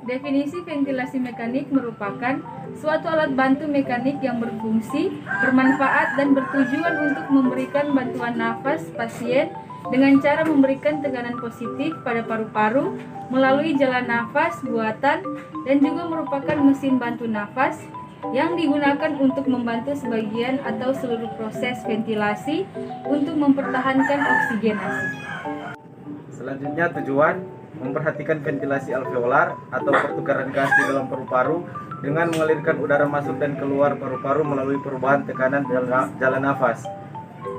Definisi ventilasi mekanik merupakan suatu alat bantu mekanik yang berfungsi, bermanfaat, dan bertujuan untuk memberikan bantuan nafas pasien dengan cara memberikan tekanan positif pada paru-paru melalui jalan nafas buatan, dan juga merupakan mesin bantu nafas yang digunakan untuk membantu sebagian atau seluruh proses ventilasi untuk mempertahankan oksigenasi. Selanjutnya tujuan memperhatikan ventilasi alveolar atau pertukaran gas di dalam paru-paru dengan mengalirkan udara masuk dan keluar paru-paru melalui perubahan tekanan jalan nafas,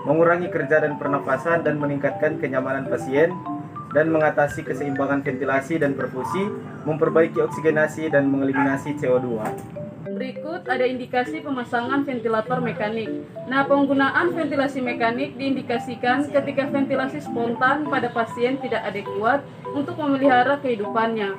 mengurangi kerja dan pernafasan dan meningkatkan kenyamanan pasien, dan mengatasi keseimbangan ventilasi dan perfusi, memperbaiki oksigenasi dan mengeliminasi CO2. Berikut ada indikasi pemasangan ventilator mekanik. Nah, penggunaan ventilasi mekanik diindikasikan ketika ventilasi spontan pada pasien tidak adekuat untuk memelihara kehidupannya.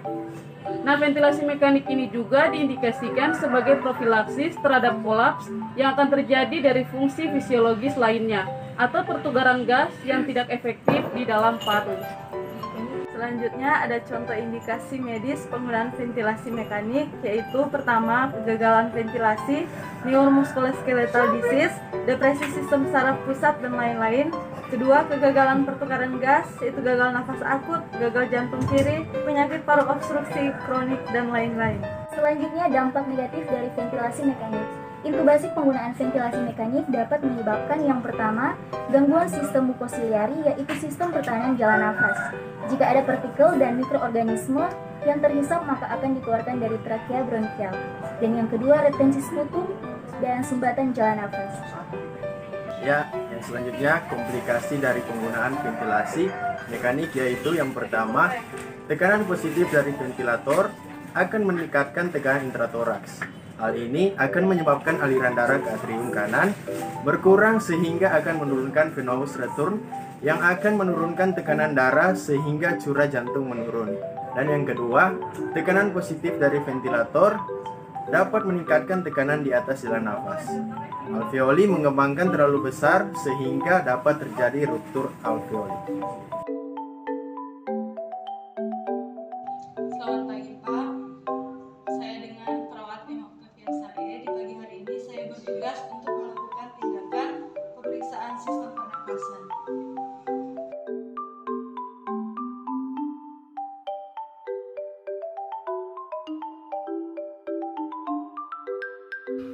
Nah, ventilasi mekanik ini juga diindikasikan sebagai profilaksis terhadap kolaps yang akan terjadi dari fungsi fisiologis lainnya atau pertukaran gas yang tidak efektif di dalam paru. Selanjutnya ada contoh indikasi medis penggunaan ventilasi mekanik, yaitu pertama, kegagalan ventilasi, neuromusculoskeletal disease, depresi sistem saraf pusat, dan lain-lain. Kedua, kegagalan pertukaran gas, yaitu gagal nafas akut, gagal jantung kiri, penyakit paru obstruksi kronik, dan lain-lain. Selanjutnya, dampak negatif dari ventilasi mekanik. Intubasi penggunaan ventilasi mekanik dapat menyebabkan yang pertama, gangguan sistem mukosiliari, yaitu sistem pertahanan jalan nafas. Jika ada partikel dan mikroorganisme yang terhisap, maka akan dikeluarkan dari trakea bronkial. Dan yang kedua, retensi sputum dan sumbatan jalan nafas. Ya, yang selanjutnya komplikasi dari penggunaan ventilasi mekanik, yaitu yang pertama, tekanan positif dari ventilator akan meningkatkan tekanan intratoraks. Hal ini akan menyebabkan aliran darah ke atrium kanan berkurang sehingga akan menurunkan venous return yang akan menurunkan tekanan darah sehingga curah jantung menurun. Dan yang kedua, tekanan positif dari ventilator dapat meningkatkan tekanan di atas jalan nafas. Alveoli mengembangkan terlalu besar sehingga dapat terjadi ruptur alveoli. Selamat pagi Pak, saya dengan perawat Octavia Sare. Di pagi hari ini saya bertugas untuk melakukan tindakan pemeriksaan sistem pernapasan.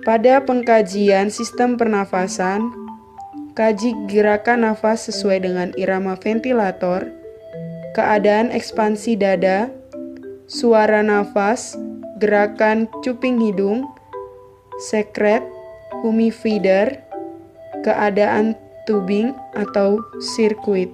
Pada pengkajian sistem pernafasan, kaji gerakan nafas sesuai dengan irama ventilator, keadaan ekspansi dada, suara nafas, gerakan cuping hidung, sekret, humidifier, keadaan tubing atau sirkuit.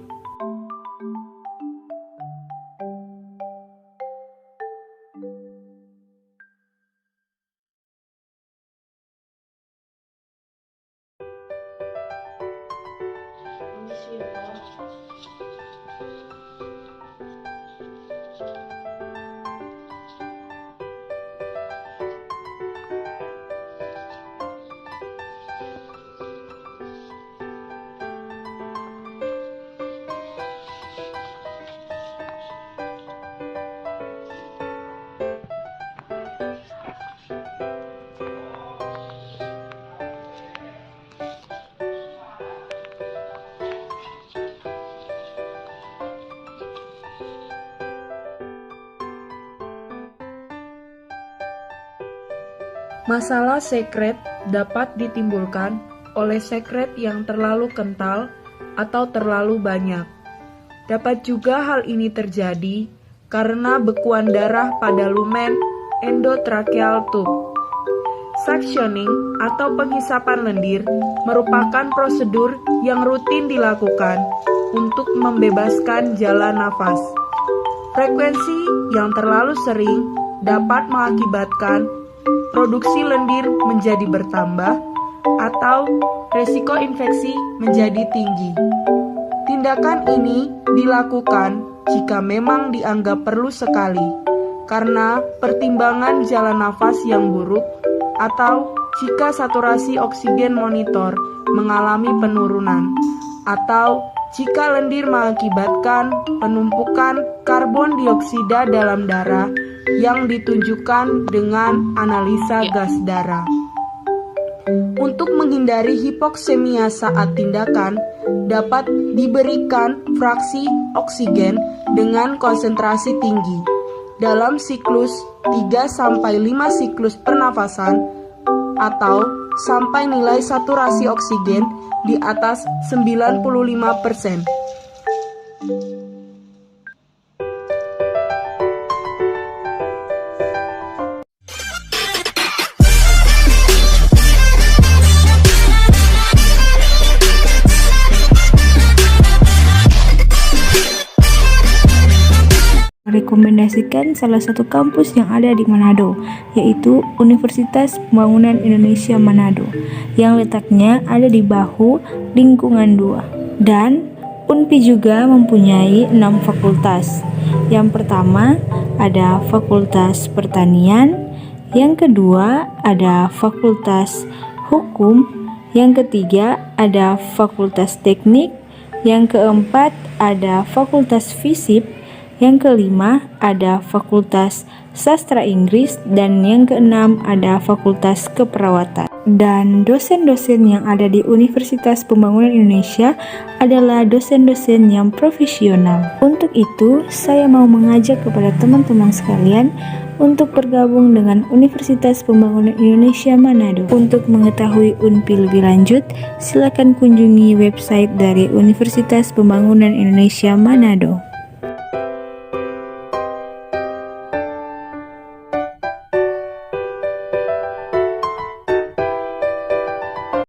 Masalah sekret dapat ditimbulkan oleh sekret yang terlalu kental atau terlalu banyak. Dapat juga hal ini terjadi karena bekuan darah pada lumen endotracheal tube. Suctioning atau penghisapan lendir merupakan prosedur yang rutin dilakukan untuk membebaskan jalan nafas. Frekuensi yang terlalu sering dapat mengakibatkan produksi lendir menjadi bertambah atau resiko infeksi menjadi tinggi. Tindakan ini dilakukan jika memang dianggap perlu sekali karena pertimbangan jalan nafas yang buruk atau jika saturasi oksigen monitor mengalami penurunan atau jika lendir mengakibatkan penumpukan karbon dioksida dalam darah yang ditunjukkan dengan analisa gas darah. Untuk menghindari hipoksemia saat tindakan, dapat diberikan fraksi oksigen dengan konsentrasi tinggi dalam siklus 3-5 siklus pernafasan atau sampai nilai saturasi oksigen di atas 95%. Rekomendasikan salah satu kampus yang ada di Manado, yaitu Universitas Pembangunan Indonesia Manado, yang letaknya ada di Bahu, Lingkungan 2. Dan UNPI juga mempunyai 6 fakultas. Yang pertama ada Fakultas Pertanian, yang kedua ada Fakultas Hukum, yang ketiga ada Fakultas Teknik, yang keempat ada Fakultas Fisip, yang kelima ada Fakultas Sastra Inggris, dan yang keenam ada Fakultas Keperawatan. Dan dosen-dosen yang ada di Universitas Pembangunan Indonesia adalah dosen-dosen yang profesional. Untuk itu, saya mau mengajak kepada teman-teman sekalian untuk bergabung dengan Universitas Pembangunan Indonesia Manado. Untuk mengetahui UNPI lebih lanjut, silakan kunjungi website dari Universitas Pembangunan Indonesia Manado.